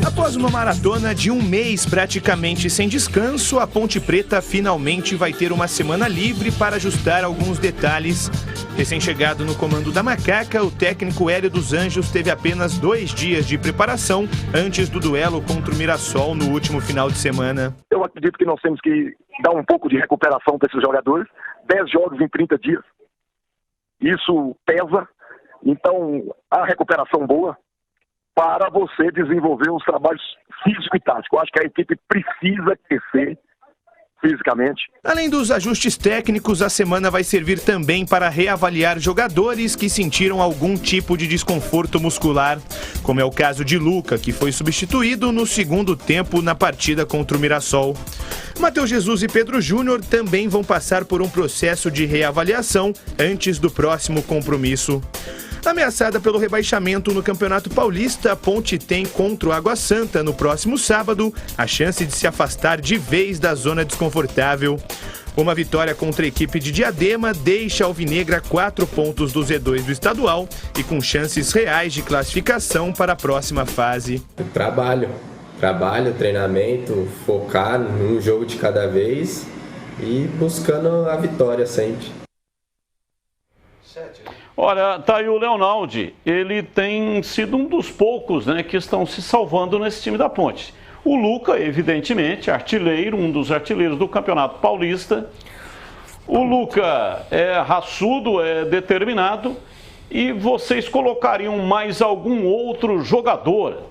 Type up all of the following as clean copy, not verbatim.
Após uma maratona de um mês praticamente sem descanso, a Ponte Preta finalmente vai ter uma semana livre para ajustar alguns detalhes. Recém-chegado no comando da Macaca, o técnico Hélio dos Anjos teve apenas 2 dias de preparação antes do duelo contra o Mirassol no último final de semana. Eu acredito que nós temos que dar um pouco de recuperação para esses jogadores. 10 jogos em 30 dias. Isso pesa. Então, a recuperação boa para você desenvolver os trabalhos físico e tático. Eu acho que a equipe precisa crescer fisicamente. Além dos ajustes técnicos, a semana vai servir também para reavaliar jogadores que sentiram algum tipo de desconforto muscular, como é o caso de Luca, que foi substituído no segundo tempo na partida contra o Mirassol. Matheus Jesus e Pedro Júnior também vão passar por um processo de reavaliação antes do próximo compromisso. Ameaçada pelo rebaixamento no Campeonato Paulista, a Ponte tem contra o Água Santa no próximo sábado a chance de se afastar de vez da zona desconfortável. Uma vitória contra a equipe de Diadema deixa a Alvinegra 4 pontos do Z2 do estadual e com chances reais de classificação para a próxima fase. Trabalho, treinamento, focar num jogo de cada vez e buscando a vitória sempre. Olha, tá aí o Leonaldi, ele tem sido um dos poucos, né, que estão se salvando nesse time da Ponte. O Luca, evidentemente, artilheiro, um dos artilheiros do Campeonato Paulista. O Luca é raçudo, é determinado. E vocês colocariam mais algum outro jogador?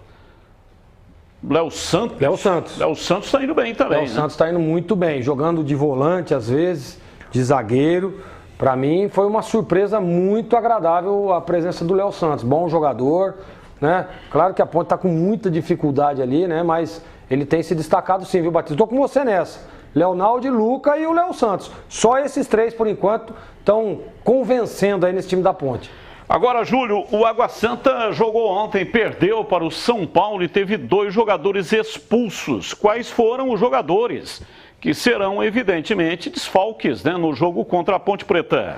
Léo Santos? Léo Santos. Léo Santos está indo bem também, Léo Santos está indo muito bem, jogando de volante às vezes, de zagueiro. Para mim foi uma surpresa muito agradável a presença do Léo Santos. Bom jogador, né? Claro que a Ponte está com muita dificuldade ali, né? Mas ele tem se destacado sim, viu, Batista? Estou com você nessa. Leonaldo, Luca e o Léo Santos. Só esses 3, por enquanto, estão convencendo aí nesse time da Ponte. Agora, Júlio, o Água Santa jogou ontem, perdeu para o São Paulo e teve 2 jogadores expulsos. Quais foram os jogadores que serão, evidentemente, desfalques, né, no jogo contra a Ponte Preta?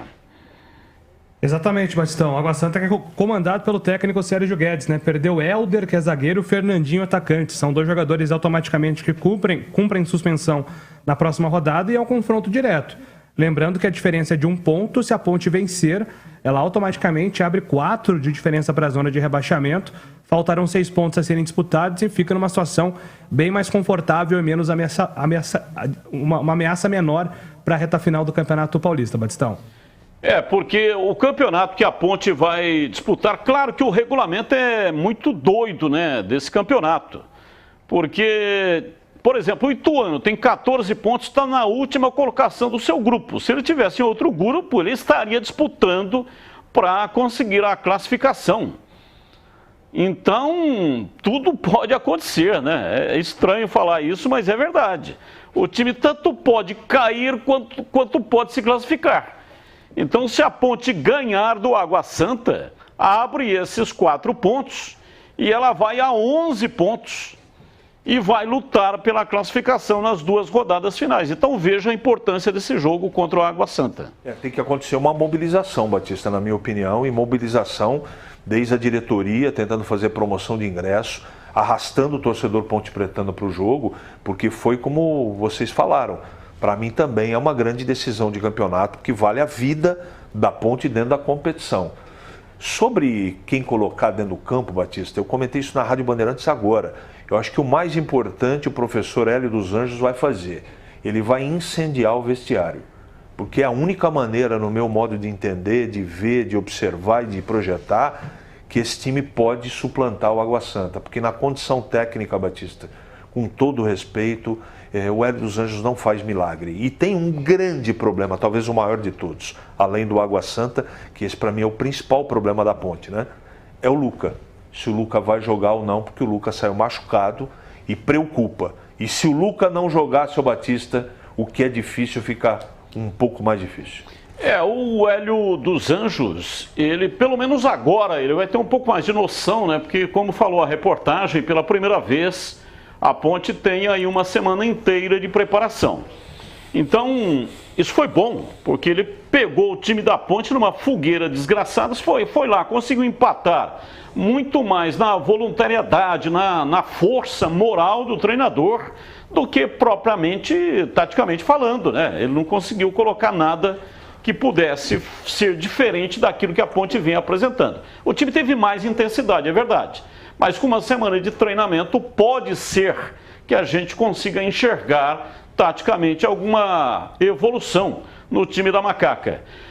Exatamente, Batistão. Água Santa é comandado pelo técnico Sérgio Guedes, né? Perdeu Helder, que é zagueiro, e o Fernandinho, atacante. São 2 jogadores automaticamente que cumprem suspensão na próxima rodada e é um confronto direto. Lembrando que a diferença é de 1 ponto. Se a Ponte vencer, ela automaticamente abre 4 de diferença para a zona de rebaixamento. Faltarão 6 pontos a serem disputados e fica numa situação bem mais confortável e menos uma ameaça menor para a reta final do Campeonato Paulista, Batistão. Porque o campeonato que a Ponte vai disputar, claro que o regulamento é muito doido, né, desse campeonato. Porque, por exemplo, o Ituano tem 14 pontos, está na última colocação do seu grupo. Se ele tivesse em outro grupo, ele estaria disputando para conseguir a classificação. Então, tudo pode acontecer, né? É estranho falar isso, mas é verdade. O time tanto pode cair quanto pode se classificar. Então, se a Ponte ganhar do Água Santa, abre esses 4 pontos e ela vai a 11 pontos e vai lutar pela classificação nas 2 rodadas finais. Então, veja a importância desse jogo contra o Água Santa. Tem que acontecer uma mobilização, Batista, na minha opinião, e mobilização desde a diretoria, tentando fazer promoção de ingresso, arrastando o torcedor pontepretano para o jogo, porque foi como vocês falaram. Para mim também é uma grande decisão de campeonato, que vale a vida da Ponte dentro da competição. Sobre quem colocar dentro do campo, Batista, eu comentei isso na Rádio Bandeirantes agora. Eu acho que o mais importante o professor Hélio dos Anjos vai fazer. Ele vai incendiar o vestiário. Porque é a única maneira, no meu modo de entender, de ver, de observar e de projetar, que esse time pode suplantar o Água Santa. Porque na condição técnica, Batista, com todo o respeito, o Hélio dos Anjos não faz milagre. E tem um grande problema, talvez o maior de todos, além do Água Santa, que esse para mim é o principal problema da Ponte, né? É o Luca. Se o Luca vai jogar ou não, porque o Luca saiu machucado e preocupa. E se o Luca não jogar, seu Batista, o que é difícil fica um pouco mais difícil. O Hélio dos Anjos, ele, pelo menos agora, ele vai ter um pouco mais de noção, né? Porque, como falou a reportagem, pela primeira vez, a Ponte tem aí uma semana inteira de preparação. Então, Isso foi bom, porque ele pegou o time da Ponte numa fogueira desgraçada, foi lá, conseguiu empatar muito mais na voluntariedade, na força moral do treinador, do que propriamente, taticamente falando, né? Ele não conseguiu colocar nada que pudesse ser diferente daquilo que a Ponte vem apresentando. O time teve mais intensidade, é verdade, mas com uma semana de treinamento pode ser que a gente consiga enxergar taticamente alguma evolução no time da Macaca.